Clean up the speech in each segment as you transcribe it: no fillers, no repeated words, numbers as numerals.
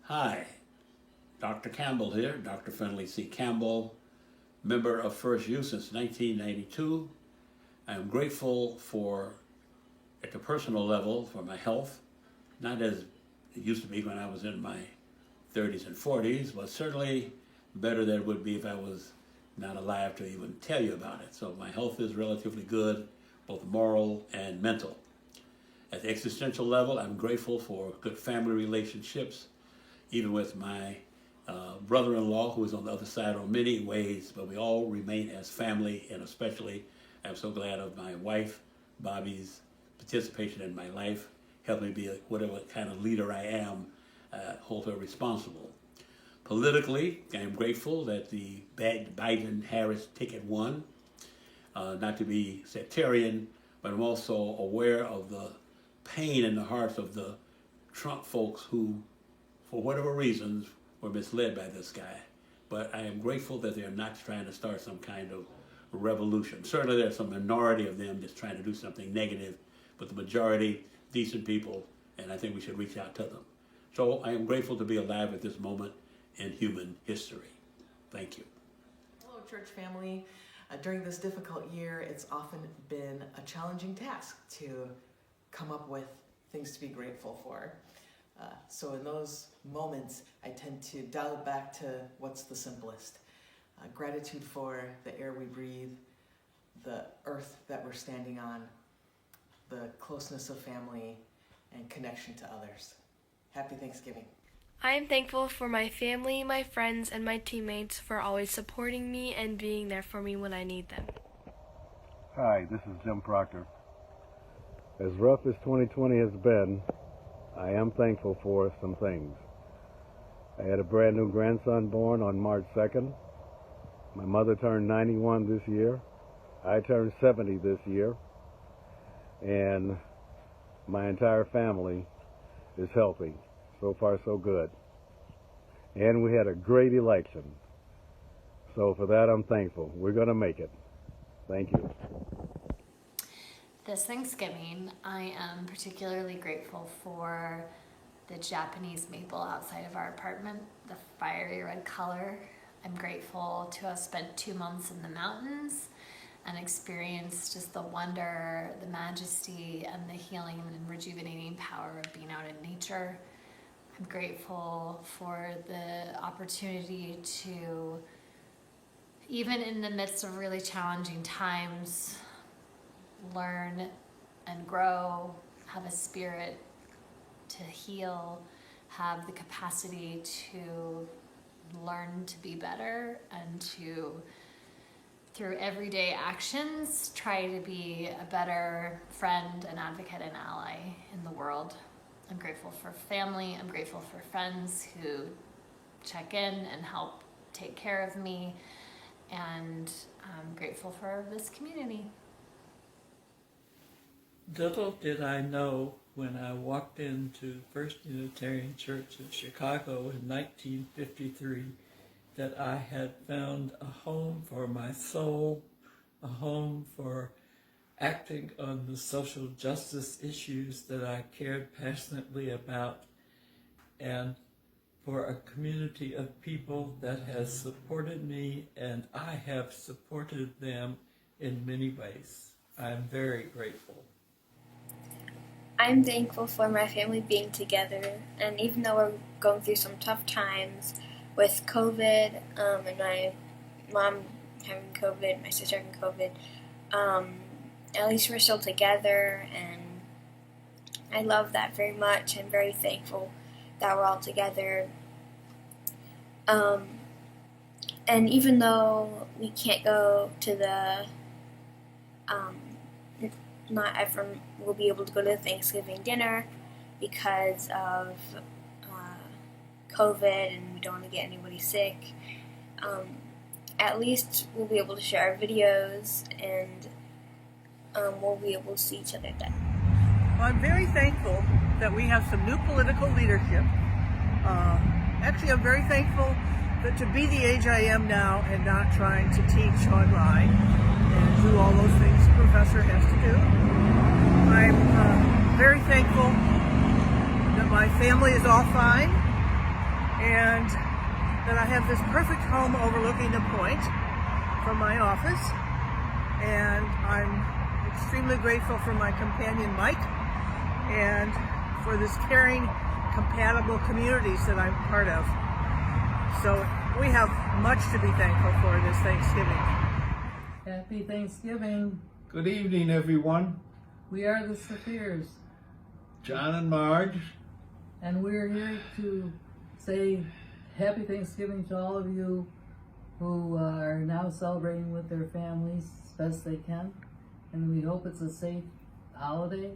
Hi, Dr. Campbell here, Dr. Finley C. Campbell, member of First U since 1992. I am grateful for, at the personal level, for my health, not as it used to be when I was in my 30s and 40s, but certainly better than it would be if I was not alive to even tell you about it. So my health is relatively good, both moral and mental. At the existential level, I'm grateful for good family relationships, even with my brother-in-law, who is on the other side in many ways, but we all remain as family, and especially I'm so glad of my wife, Bobby's participation in my life, helping me be whatever kind of leader I am, hold her responsible. Politically, I am grateful that the Biden-Harris ticket won. Not to be sectarian, but I'm also aware of the pain in the hearts of the Trump folks who, for whatever reasons, were misled by this guy. But I am grateful that they're not trying to start some kind of revolution. Certainly there's some minority of them just trying to do something negative, but the majority, decent people, and I think we should reach out to them. So I am grateful to be alive at this moment in human history. Thank you. Hello, church family. During this difficult year, it's often been a challenging task to come up with things to be grateful for. So in those moments, I tend to dial it back to what's the simplest. Gratitude for the air we breathe, the earth that we're standing on, the closeness of family, and connection to others. Happy Thanksgiving. I am thankful for my family, my friends, and my teammates for always supporting me and being there for me when I need them. Hi, this is Jim Proctor. As rough as 2020 has been, I am thankful for some things. I had a brand new grandson born on March 2nd. My mother turned 91 this year. I turned 70 this year. And my entire family is healthy. So far, so good. And we had a great election. So for that, I'm thankful. We're going to make it. Thank you. This Thanksgiving, I am particularly grateful for the Japanese maple outside of our apartment, the fiery red color. I'm grateful to have spent 2 months in the mountains and experienced just the wonder, the majesty, and the healing and rejuvenating power of being out in nature. I'm grateful for the opportunity to, even in the midst of really challenging times, learn and grow, have a spirit to heal, have the capacity to learn to be better, and to, through everyday actions, try to be a better friend, an advocate, and ally in the world. I'm grateful for family. I'm grateful for friends who check in and help take care of me. And I'm grateful for this community. Little did I know when I walked into First Unitarian Church of Chicago in 1953 that I had found a home for my soul, a home for acting on the social justice issues that I cared passionately about, and for a community of people that has supported me, and I have supported them in many ways. I'm very grateful. I'm thankful for my family being together, and even though we're going through some tough times with COVID, and my mom having COVID, my sister having COVID, at least we're still together, and I love that very much. I'm very thankful that we're all together. And even though we can't go to the, not everyone will be able to go to the Thanksgiving dinner because of COVID, and we don't want to get anybody sick. At least we'll be able to share our videos, and we'll be able to see each other then. Well, I'm very thankful that we have some new political leadership. Actually, I'm very thankful that to be the age I am now and not trying to teach online and do all those things the professor has to do. I'm very thankful that my family is all fine. and that I have this perfect home overlooking the point from my office. And I'm extremely grateful for my companion Mike and for this caring, compatible communities that I'm part of. So we have much to be thankful for this Thanksgiving. Happy Thanksgiving. Good evening, everyone. We are the Saphirs, John and Marge. and we're here to say Happy Thanksgiving to all of you who are now celebrating with their families as best they can. And we hope it's a safe holiday.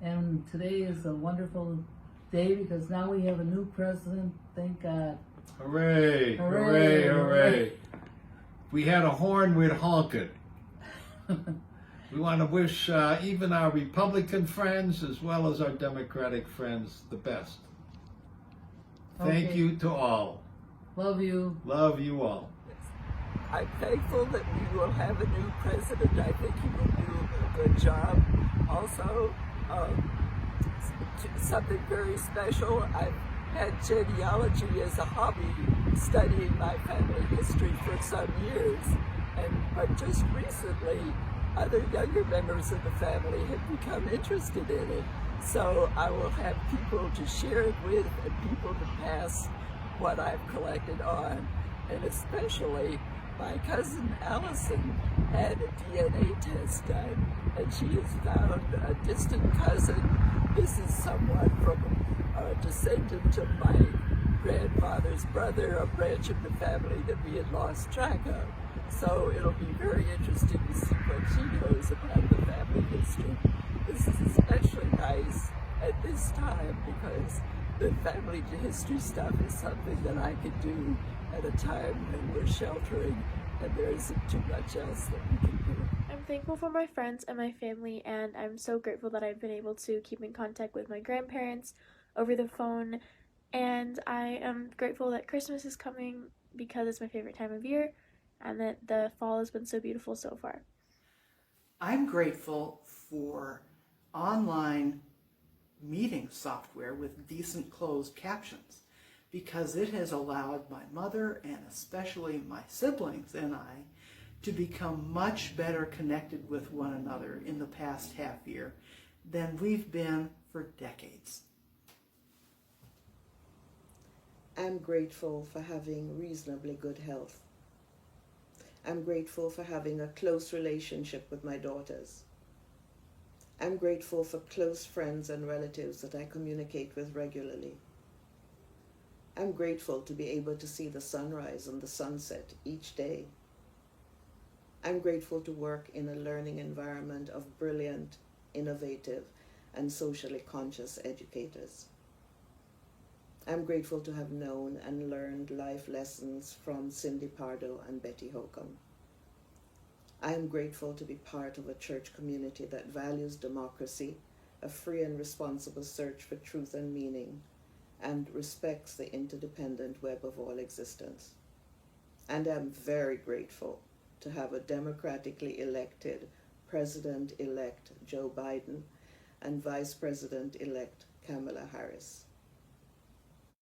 And today is a wonderful day because now we have a new president, thank God. Hooray, Hooray, hooray, hooray. hooray. If we had a horn, we'd honk it. We want to wish even our Republican friends as well as our Democratic friends the best. Thank Okay. you to all. Love you. Love you all. I'm thankful that we will have a new president. I think he will do a good job. Also, something very special. I've had genealogy as a hobby, studying my family history for some years. But just recently, other younger members of the family have become interested in it. So I will have people to share it with and people to pass what I've collected on. And especially my cousin Allison had a DNA test done, and she has found a distant cousin. This is someone from a descendant of my grandfather's brother, a branch of the family that we had lost track of. So it'll be very interesting to see what she knows about the family history. This is especially nice at this time because the family history stuff is something that I could do at a time when we're sheltering and there isn't too much else that we can do. I'm thankful for my friends and my family, and I'm so grateful that I've been able to keep in contact with my grandparents over the phone. And I am grateful that Christmas is coming because it's my favorite time of year, and that the fall has been so beautiful so far. I'm grateful for online meeting software with decent closed captions because it has allowed my mother and especially my siblings and I to become much better connected with one another in the past half year than we've been for decades. I'm grateful for having reasonably good health. I'm grateful for having a close relationship with my daughters. I'm grateful for close friends and relatives that I communicate with regularly. I'm grateful to be able to see the sunrise and the sunset each day. I'm grateful to work in a learning environment of brilliant, innovative, and socially conscious educators. I'm grateful to have known and learned life lessons from Cindy Pardo and Betty Holcomb. I am grateful to be part of a church community that values democracy, a free and responsible search for truth and meaning, and respects the interdependent web of all existence. And I'm very grateful to have a democratically elected President-elect Joe Biden and Vice President-elect Kamala Harris.